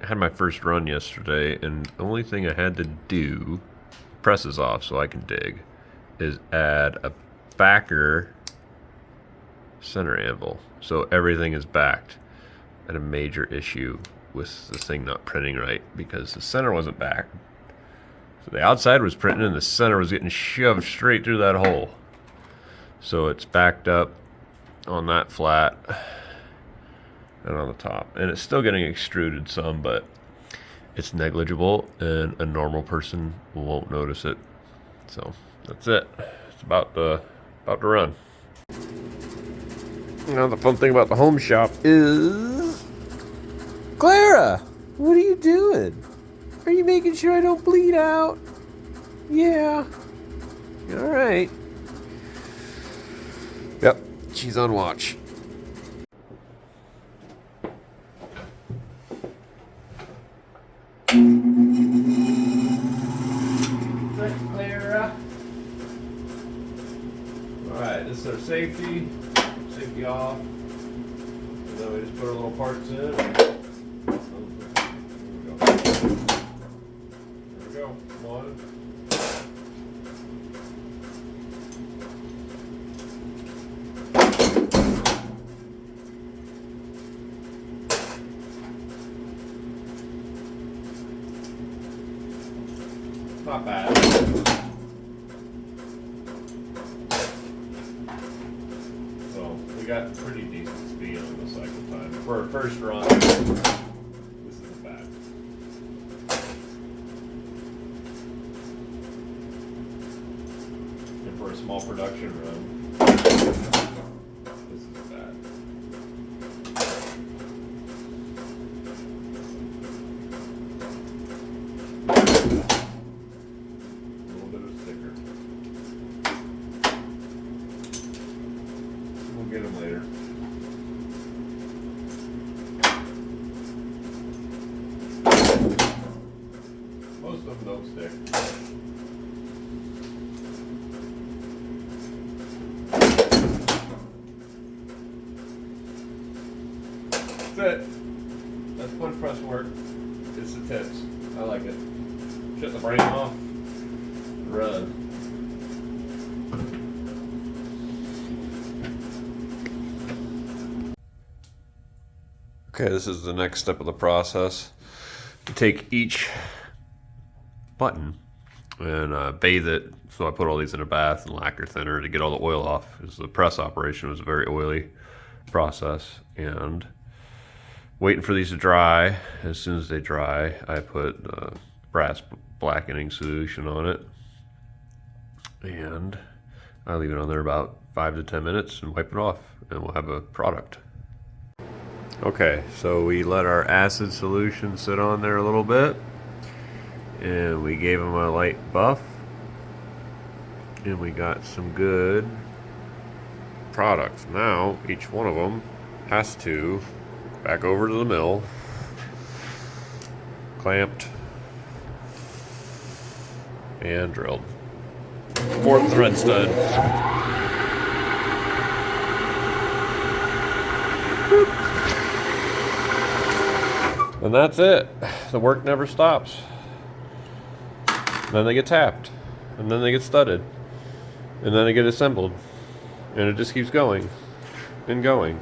I had my first run yesterday, and the only thing I had to do, press is off so I can dig, is add a backer center anvil. So everything is backed. I had a major issue with the thing not printing right because the center wasn't backed. So the outside was printing and the center was getting shoved straight through that hole. So it's backed up on that flat and on the top. And it's still getting extruded some, but it's negligible and a normal person won't notice it. So that's it. It's about to run. Now the fun thing about the home shop is... Clara! What are you doing? Are you making sure I don't bleed out? Yeah. Alright. Yep, she's on watch. Clara. Alright, this is our safety off. And then we just put our little parts in. There we go. Come on. Not bad. So we got pretty decent speed on the cycle time. For our first run, this isn't bad. And for a small production run, this isn't bad. We'll get them later. Most of them don't stick. That's it. That's punch press work. It's the tips. I like it. Shut the brain off. Run. Okay, this is the next step of the process. You take each button and bathe it. So I put all these in a bath and lacquer thinner to get all the oil off. Because the press operation was a very oily process. And waiting for these to dry. As soon as they dry, I put brass blackening solution on it. And I leave it on there about 5 to 10 minutes and wipe it off. And we'll have a product. Okay, so we let our acid solution sit on there a little bit and we gave them a light buff and we got some good products. Now each one of them has to go back over to the mill, clamped and drilled. 4th thread stud. And that's it. The work never stops. And then they get tapped. And then they get studded. And then they get assembled. And it just keeps going. And going.